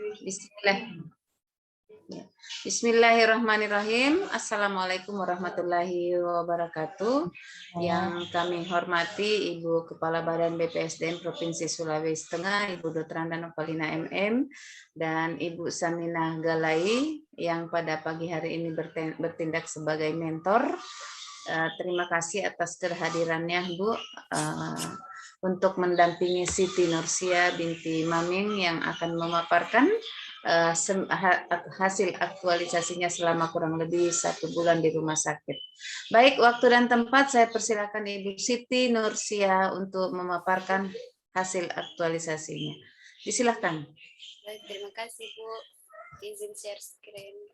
Bismillah. Bismillahirrahmanirrahim. Assalamualaikum warahmatullahi wabarakatuh. Yang kami hormati Ibu Kepala Badan BPSDM Provinsi Sulawesi Tengah, Ibu Dr. Anda Nopalina MM, dan Ibu Saminah Galai yang pada pagi hari ini bertindak sebagai mentor. Terima kasih atas kehadirannya, Bu, untuk mendampingi Siti Nursia binti Maming yang akan memaparkan hasil aktualisasinya selama kurang lebih 1 bulan di rumah sakit. Baik, waktu dan tempat saya persilakan Ibu Siti Nursia untuk memaparkan hasil aktualisasinya. Disilakan. Baik, terima kasih Bu. Izin share screen.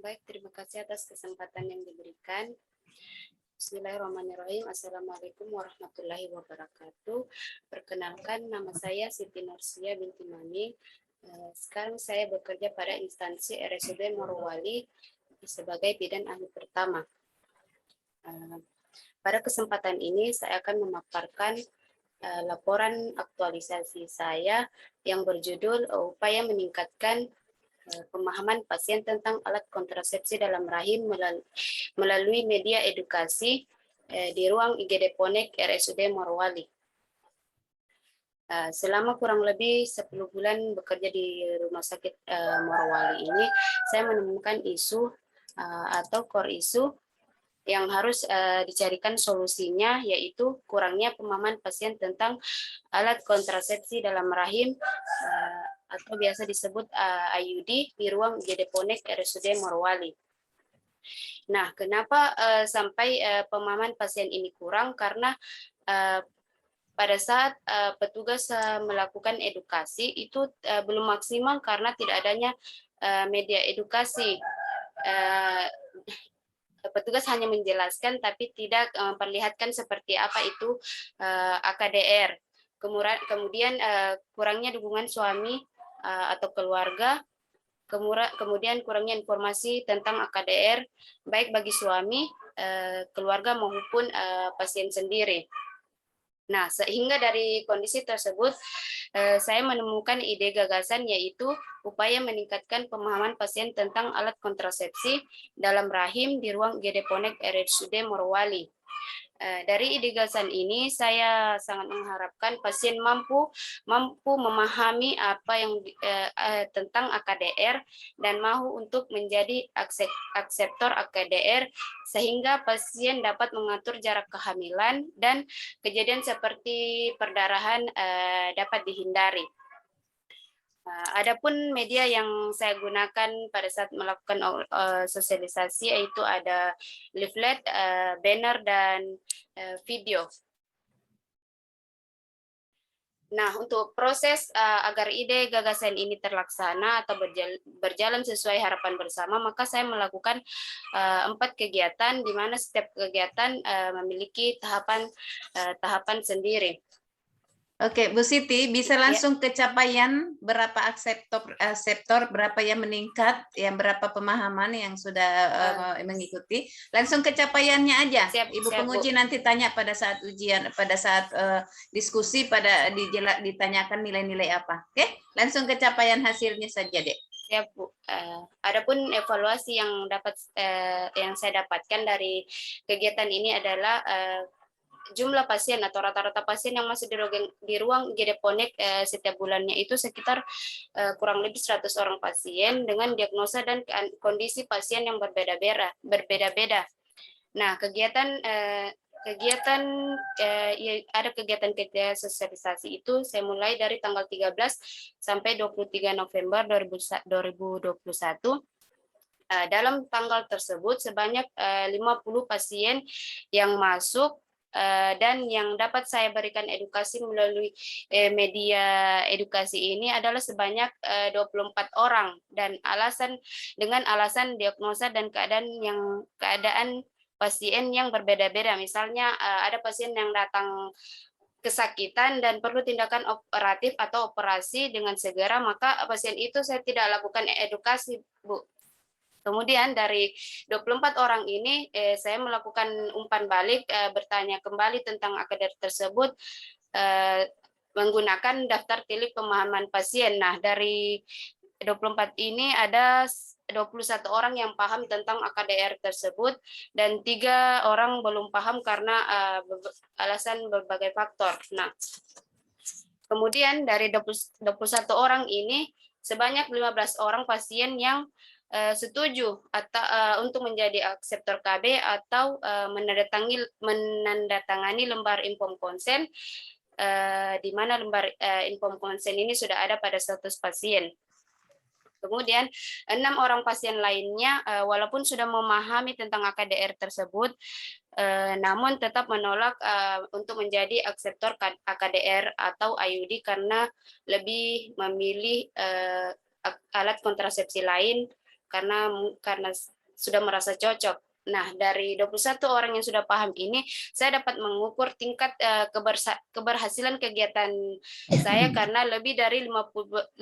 Baik, terima kasih atas kesempatan yang diberikan. Bismillahirrahmanirrahim. Assalamualaikum warahmatullahi wabarakatuh. Perkenalkan, nama saya Siti Nursia binti Maming. Sekarang saya bekerja pada instansi RSUD Morowali sebagai bidan ahli pertama. Pada kesempatan ini saya akan memaparkan laporan aktualisasi saya yang berjudul upaya meningkatkan pemahaman pasien tentang alat kontrasepsi dalam rahim melalui media edukasi di ruang IGD Ponek RSUD Morowali. Selama kurang lebih 10 bulan bekerja di rumah sakit Morowali ini, saya menemukan isu atau core isu yang harus dicarikan solusinya, yaitu kurangnya pemahaman pasien tentang alat kontrasepsi dalam rahim atau biasa disebut IUD di ruang IGD Ponek RSUD Morowali. Nah, kenapa sampai pemahaman pasien ini kurang? Karena pada saat petugas melakukan edukasi itu belum maksimal karena tidak adanya media edukasi. Petugas hanya menjelaskan tapi tidak memperlihatkan seperti apa itu AKDR. Kemudian kurangnya dukungan suami atau keluarga, kemudian kurangnya informasi tentang AKDR baik bagi suami, keluarga maupun pasien sendiri. Nah, sehingga dari kondisi tersebut saya menemukan ide gagasan, yaitu upaya meningkatkan pemahaman pasien tentang alat kontrasepsi dalam rahim di ruang IGD Ponek RSUD Morowali. Dari ide gagasan ini saya sangat mengharapkan pasien mampu memahami apa yang tentang AKDR dan mau untuk menjadi akseptor AKDR sehingga pasien dapat mengatur jarak kehamilan dan kejadian seperti perdarahan dapat dihindari. Adapun media yang saya gunakan pada saat melakukan sosialisasi yaitu ada leaflet, banner, dan video. Nah, untuk proses agar ide gagasan ini terlaksana atau berjalan sesuai harapan bersama, maka saya melakukan 4 kegiatan, di mana setiap kegiatan memiliki tahapan sendiri. Oke, Bu Siti, bisa langsung ke capaian berapa akseptor, berapa yang meningkat, yang berapa pemahaman yang sudah mengikuti. Langsung ke capaiannya aja. Ibu penguji nanti tanya pada saat ujian, pada saat diskusi, ditanyakan nilai-nilai apa. Oke, langsung ke capaian hasilnya saja, Dek. Siap, Bu. Adapun evaluasi yang saya dapatkan dari kegiatan ini adalah jumlah pasien atau rata-rata pasien yang masih di ruang IGD Ponek setiap bulannya itu sekitar kurang lebih 100 orang pasien dengan diagnosa dan kondisi pasien yang berbeda-beda. Nah, ada kegiatan sosialisasi itu saya mulai dari tanggal 13 sampai 23 November 2021. Dalam tanggal tersebut sebanyak 50 pasien yang masuk dan yang dapat saya berikan edukasi melalui media edukasi ini adalah sebanyak 24 orang, dan dengan alasan diagnosa dan keadaan pasien yang berbeda-beda. Misalnya ada pasien yang datang kesakitan dan perlu tindakan operatif atau operasi dengan segera, maka pasien itu saya tidak lakukan edukasi, Bu. Kemudian dari 24 orang ini saya melakukan umpan balik, bertanya kembali tentang AKDR tersebut menggunakan daftar tilik pemahaman pasien. Nah, dari 24 ini ada 21 orang yang paham tentang AKDR tersebut dan 3 orang belum paham karena alasan berbagai faktor. Nah, kemudian dari 21 orang ini sebanyak 15 orang pasien yang setuju atau untuk menjadi akseptor KB atau menandatangani lembar inform konsen, di mana lembar inform konsen ini sudah ada pada status pasien. Kemudian 6 orang pasien lainnya walaupun sudah memahami tentang AKDR tersebut, namun tetap menolak untuk menjadi akseptor AKDR atau IUD karena lebih memilih alat kontrasepsi lain karena sudah merasa cocok. Nah, dari 21 orang yang sudah paham ini, saya dapat mengukur tingkat keberhasilan kegiatan saya karena lebih dari 50%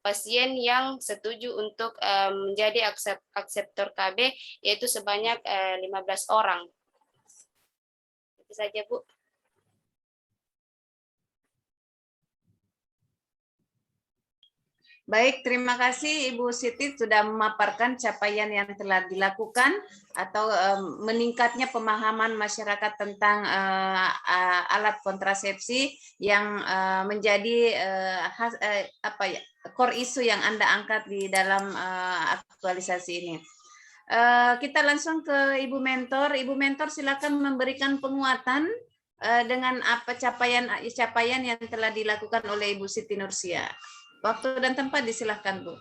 pasien yang setuju untuk menjadi akseptor KB, yaitu sebanyak 15 orang. Itu saja, Bu. Baik, terima kasih Ibu Siti sudah memaparkan capaian yang telah dilakukan atau meningkatnya pemahaman masyarakat tentang alat kontrasepsi yang menjadi core isu yang Anda angkat di dalam aktualisasi ini. Kita langsung ke Ibu Mentor. Ibu Mentor silakan memberikan penguatan dengan apa capaian yang telah dilakukan oleh Ibu Siti Nursia. Waktu dan tempat disilahkan, Bu.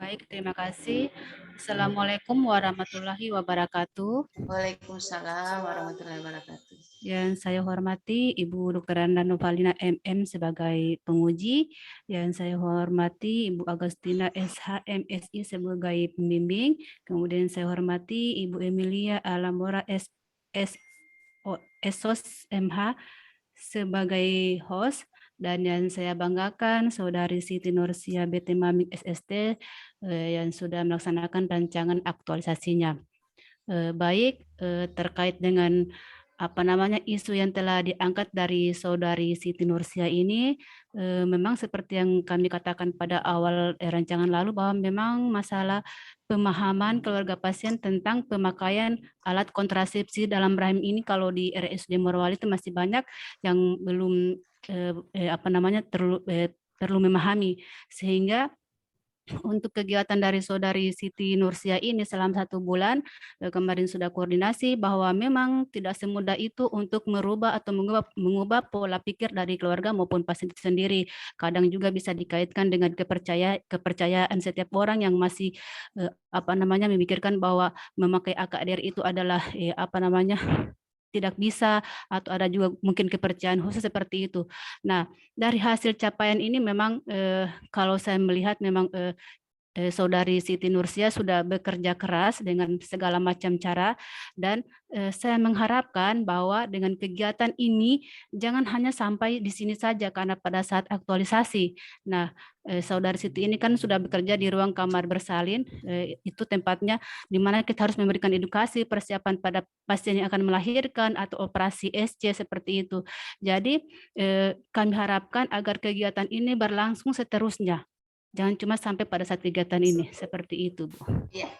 Baik, terima kasih. Assalamualaikum warahmatullahi wabarakatuh. Waalaikumsalam warahmatullahi wabarakatuh. Yang saya hormati Ibu Dr. Anda Novalina MM sebagai penguji, yang saya hormati Ibu Agustina SH MSI sebagai pembimbing, kemudian saya hormati Ibu Emilia Alamora SOS MH sebagai host, dan yang saya banggakan Saudari Siti Nursia BT Mamik SST yang sudah melaksanakan rancangan aktualisasinya. Baik, terkait dengan isu yang telah diangkat dari Saudari Siti Nursia ini, memang seperti yang kami katakan pada awal rancangan lalu bahwa memang masalah pemahaman keluarga pasien tentang pemakaian alat kontrasepsi dalam rahim ini kalau di RSUD Morowali itu masih banyak yang belum perlu memahami, sehingga untuk kegiatan dari Saudari Siti Nursia ini selama 1 bulan kemarin sudah koordinasi bahwa memang tidak semudah itu untuk merubah atau mengubah pola pikir dari keluarga maupun pasien itu sendiri. Kadang juga bisa dikaitkan dengan kepercayaan setiap orang yang masih memikirkan bahwa memakai AKDR itu adalah tidak bisa, atau ada juga mungkin kepercayaan khusus seperti itu. Nah, dari hasil capaian ini memang kalau saya melihat memang Saudari Siti Nursia sudah bekerja keras dengan segala macam cara, dan saya mengharapkan bahwa dengan kegiatan ini jangan hanya sampai di sini saja karena pada saat aktualisasi. Nah, Saudari Siti ini kan sudah bekerja di ruang kamar bersalin, itu tempatnya di mana kita harus memberikan edukasi persiapan pada pasien yang akan melahirkan atau operasi SC seperti itu. Jadi kami harapkan agar kegiatan ini berlangsung seterusnya. Jangan cuma sampai pada saat kegiatan ini, seperti itu, Bu. Ya,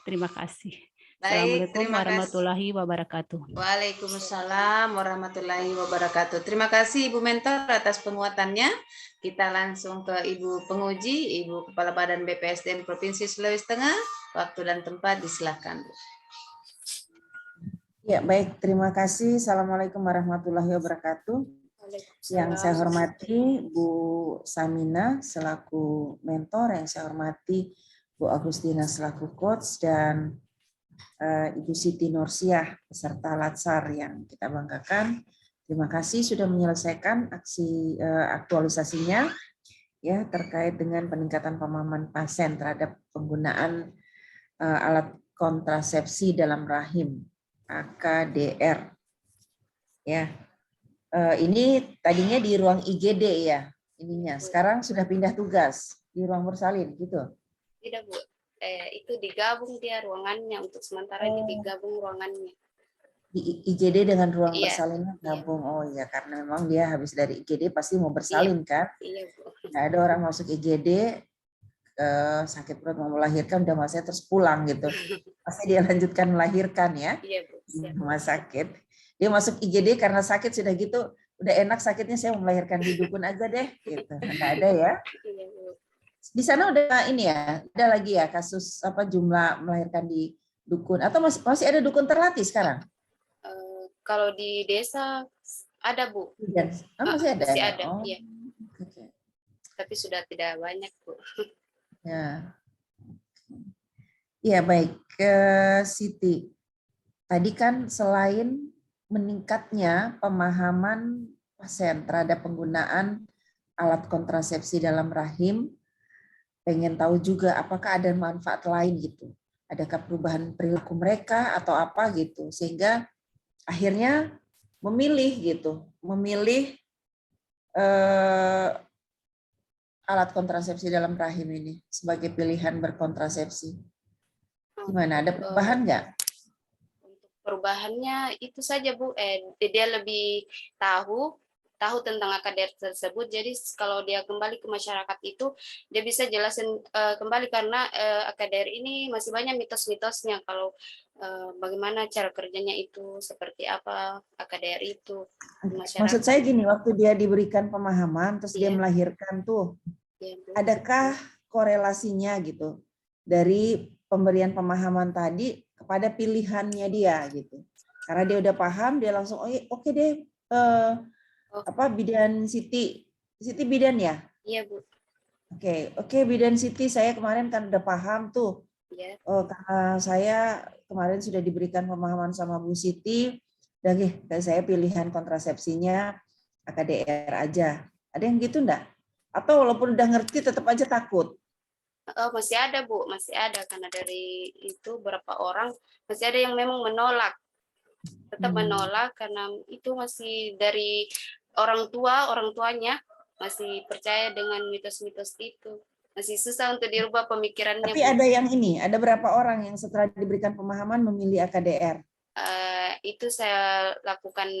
terima kasih. Baik, Assalamualaikum warahmatullahi wabarakatuh. Waalaikumsalam warahmatullahi wabarakatuh. Terima kasih Ibu Mentor atas penguatannya. Kita langsung ke Ibu Penguji, Ibu Kepala Badan BPSDM Provinsi Sulawesi Tengah. Waktu dan tempat disilahkan, Bu. Ya, baik. Terima kasih. Assalamualaikum warahmatullahi wabarakatuh. Yang saya hormati Bu Samina selaku mentor, yang saya hormati Bu Agustina selaku coach, dan Ibu Siti Nursia beserta Latsar yang kita banggakan. Terima kasih sudah menyelesaikan aksi aktualisasinya ya terkait dengan peningkatan pemahaman pasien terhadap penggunaan alat kontrasepsi dalam rahim AKDR. Ya. Ini tadinya di ruang IGD ya, ininya. Sekarang sudah pindah tugas di ruang bersalin gitu. Tidak Bu, itu digabung dia ruangannya, untuk sementara ini digabung ruangannya. Di IGD dengan ruang Iya, bersalinnya iya, gabung. Oh iya, karena memang dia habis dari IGD pasti mau iya, bersalin kan. iya Bu. Nggak ada orang masuk IGD sakit perut mau melahirkan udah masanya terus pulang gitu. Pasti dia lanjutkan melahirkan ya Iya Bu, di siap. rumah sakit. Dia masuk IGD karena sakit sudah gitu, udah enak sakitnya saya mau melahirkan di dukun aja deh gitu. Nggak ada ya. Iya Bu. Di sana udah ini ya, ada lagi ya kasus apa jumlah melahirkan di dukun atau masih ada dukun terlatih sekarang? Kalau di desa ada Bu, Masih ada masih ya. ada, Oh, iya. oke. Tapi sudah tidak banyak Bu. Ya. Ya baik, ke Siti. Tadi kan selain meningkatnya pemahaman pasien terhadap penggunaan alat kontrasepsi dalam rahim, pengen tahu juga apakah ada manfaat lain gitu. Adakah perubahan perilaku mereka atau apa gitu, sehingga akhirnya memilih gitu, memilih alat kontrasepsi dalam rahim ini sebagai pilihan berkontrasepsi. Gimana, ada perubahan nggak? Untuk perubahannya itu saja Bu, dia lebih tahu tentang AKDR tersebut. Jadi kalau dia kembali ke masyarakat itu dia bisa jelasin kembali, karena AKDR ini masih banyak mitos-mitosnya. Kalau bagaimana cara kerjanya itu, seperti apa AKDR itu di masyarakat. Maksud saya gini, waktu dia diberikan pemahaman terus dia melahirkan tuh, adakah korelasinya gitu dari pemberian pemahaman tadi kepada pilihannya dia gitu? Karena dia udah paham, dia langsung oke deh, bidan Siti bidan ya? Iya Bu. Oke bidan Siti, saya kemarin kan udah paham tuh. Iya. Karena saya kemarin sudah diberikan pemahaman sama Bu Siti, dan saya pilihan kontrasepsinya AKDR aja. Ada yang gitu enggak? Atau walaupun udah ngerti tetap aja takut? Masih ada Bu, masih ada, karena dari itu berapa orang masih ada yang memang menolak, tetap menolak, karena itu masih dari orang tuanya masih percaya dengan mitos-mitos itu, masih susah untuk dirubah pemikirannya. Tapi ada yang ini, ada berapa orang yang setelah diberikan pemahaman memilih AKDR? Itu saya lakukan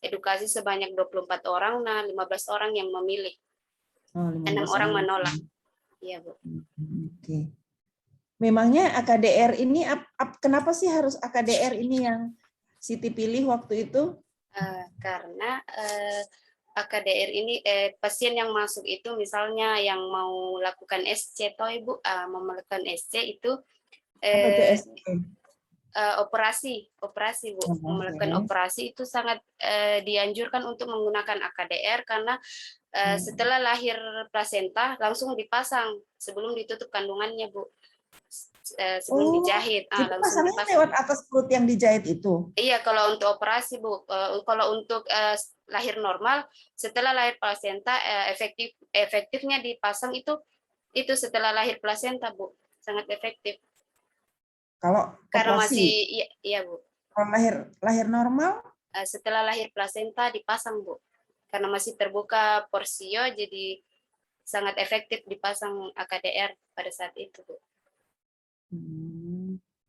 edukasi sebanyak 24 orang, nah 15 orang yang memilih, 6 orang menolak. Iya Bu. Oke. Memangnya AKDR ini kenapa sih harus AKDR ini yang Siti pilih waktu itu? Karena AKDR ini pasien yang masuk itu, misalnya yang mau lakukan SC toh Ibu, mau melakukan SC itu apa itu SC? operasi Bu, melakukan operasi itu sangat dianjurkan untuk menggunakan AKDR, karena setelah lahir plasenta langsung dipasang sebelum ditutup kandungannya Bu, sebelum dijahit. Itu pasangnya lewat atas perut yang dijahit itu? Iya, kalau untuk operasi Bu. Kalau untuk lahir normal, setelah lahir plasenta efektifnya dipasang itu setelah lahir plasenta Bu, sangat efektif. Kalau karena operasi, masih iya Bu. Kalau lahir normal? Setelah lahir plasenta dipasang Bu, karena masih terbuka porsio, jadi sangat efektif dipasang AKDR pada saat itu Bu.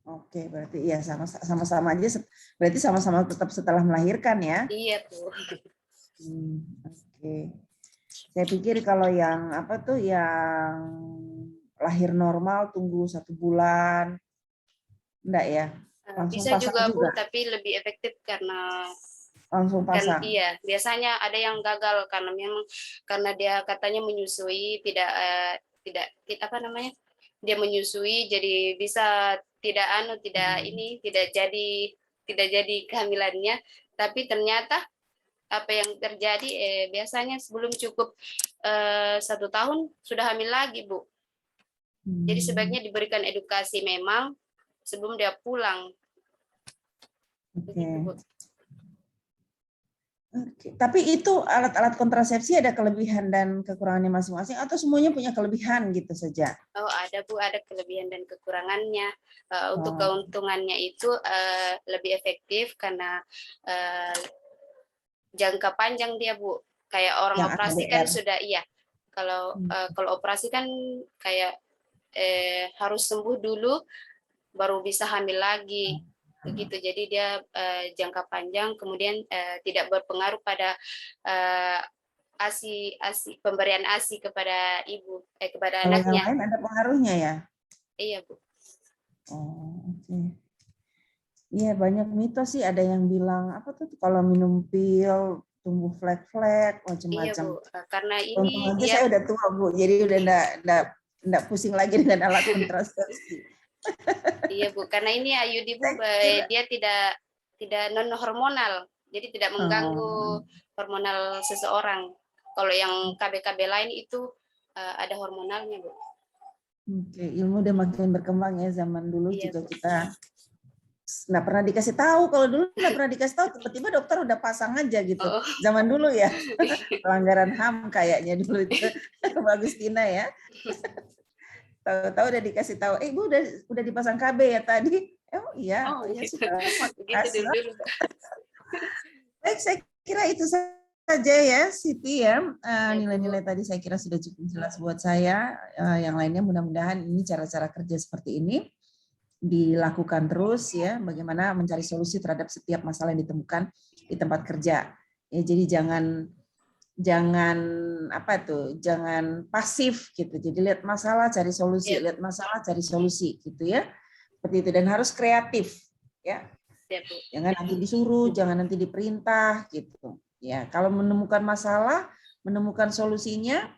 Oke, berarti ya sama-sama aja. Berarti sama-sama tetap setelah melahirkan ya? Iya Bu. Oke. Saya pikir kalau yang yang lahir normal tunggu 1 bulan, enggak ya? Langsung Bisa pasang juga Bu, juga. tapi lebih efektif karena langsung pasang. Iya, biasanya ada yang gagal karena memang dia katanya menyusui tidak apa namanya? Dia menyusui jadi bisa tidak jadi kehamilannya, tapi ternyata apa yang terjadi biasanya sebelum cukup 1 tahun sudah hamil lagi Bu. Jadi sebaiknya diberikan edukasi memang sebelum dia pulang. Begitu, Bu. Oke. Tapi itu alat-alat kontrasepsi ada kelebihan dan kekurangannya masing-masing atau semuanya punya kelebihan gitu saja? Oh ada Bu, ada kelebihan dan kekurangannya. Untuk keuntungannya itu lebih efektif karena jangka panjang dia Bu. Kayak orang yang operasi kan sudah iya. Kalau operasi kan kayak harus sembuh dulu baru bisa hamil lagi begitu. Jadi dia jangka panjang, kemudian tidak berpengaruh pada pemberian ASI kepada ibu kepada Kalau yang anaknya. lain ada pengaruhnya ya? Iya, Bu. Oh, oke. Iya, banyak mitos sih. Ada yang bilang apa tuh kalau minum pil tumbuh flek-flek, Iya, macam-macam. Bu. Karena Untung ini aja dia saya udah tua, Bu. Jadi udah enggak pusing lagi dengan alat kontrasepsi. iya, Bu. Karena ini IUD, Bu, Saya kira- dia tidak non hormonal. Jadi tidak mengganggu hormonal seseorang. Kalau yang KB-KB lain itu ada hormonalnya, Bu. Oke, ilmu udah makin berkembang ya. Zaman dulu Iya, juga Bu. kita nggak pernah dikasih tahu. Kalau dulu nggak pernah dikasih tahu, tiba-tiba dokter udah pasang aja gitu. Oh. Zaman dulu ya, pelanggaran HAM kayaknya dulu itu. Mbak Agustina ya. Tahu-tahu udah dikasih tahu, Ibu udah dipasang KB ya tadi. Oh iya, Oh, ya gitu. sudah. Begitu dulu. Baik, saya kira itu saja ya, Siti ya. Ya, Bu. Nilai-nilai tadi saya kira sudah cukup jelas buat saya. Yang lainnya mudah-mudahan ini cara-cara kerja seperti ini dilakukan terus ya. Bagaimana mencari solusi terhadap setiap masalah yang ditemukan di tempat kerja. Ya, jadi jangan apa tuh, jangan pasif gitu. Jadi lihat masalah cari solusi, Ya. lihat masalah cari solusi gitu ya. Seperti itu, dan harus kreatif ya. Ya, Bu. Jangan nanti disuruh, jangan nanti diperintah gitu. Ya, kalau menemukan masalah, menemukan solusinya,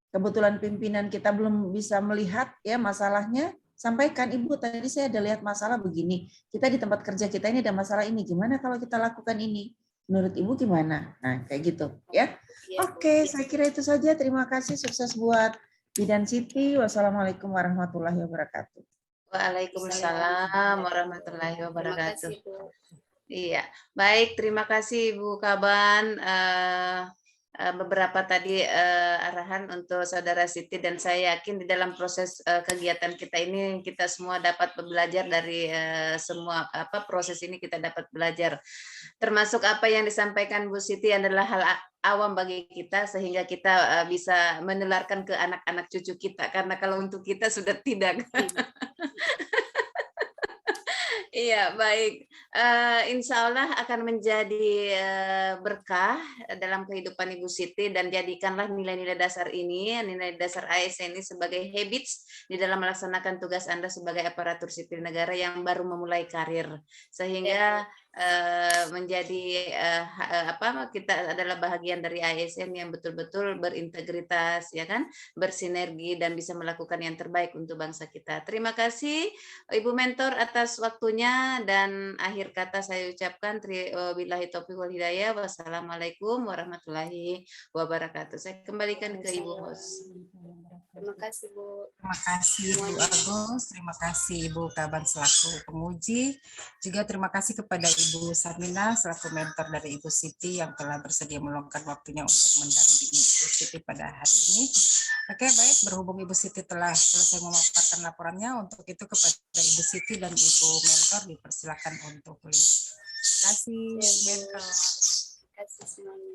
kebetulan pimpinan kita belum bisa melihat ya masalahnya, sampaikan, Ibu tadi saya ada lihat masalah begini. Kita di tempat kerja kita ini ada masalah ini. Gimana kalau kita lakukan ini? Menurut Ibu gimana? Nah, kayak gitu ya. Ya, Bu. Oke, saya kira itu saja. Terima kasih, sukses buat Bidan Siti. Wassalamualaikum warahmatullahi wabarakatuh. Waalaikumsalam warahmatullahi Terima wabarakatuh. kasih, Bu. Iya, baik. Terima kasih Ibu Kaban. Beberapa tadi arahan untuk Saudara Siti, dan saya yakin di dalam proses kegiatan kita ini kita semua dapat belajar dari semua proses ini, kita dapat belajar. Termasuk apa yang disampaikan Bu Siti adalah hal awam bagi kita, sehingga kita bisa menularkan ke anak-anak cucu kita, karena kalau untuk kita sudah tidak. Iya, baik. Insya Allah akan menjadi berkah dalam kehidupan Ibu Siti, dan jadikanlah nilai-nilai dasar ini, nilai dasar ASN ini sebagai habits di dalam melaksanakan tugas Anda sebagai aparatur sipil negara yang baru memulai karir, sehingga menjadi kita adalah bagian dari ASN yang betul-betul berintegritas, ya kan, bersinergi dan bisa melakukan yang terbaik untuk bangsa kita. Terima kasih Ibu Mentor atas waktunya, dan akhir kata saya ucapkan billahi taufiq wal hidayah. Wassalamualaikum warahmatullahi wabarakatuh. Saya kembalikan ke Ibu host. Terima kasih, Bu. Terima kasih Bu Agus, terima kasih Ibu Kaban selaku penguji, juga terima kasih kepada Ibu Samina selaku mentor dari Ibu Siti yang telah bersedia meluangkan waktunya untuk mendampingi Ibu Siti pada hari ini. Oke, baik, berhubung Ibu Siti telah selesai memaparkan laporannya, untuk itu kepada Ibu Siti dan Ibu mentor dipersilakan untuk tulis. Terima kasih, mentor. Terima kasih semuanya.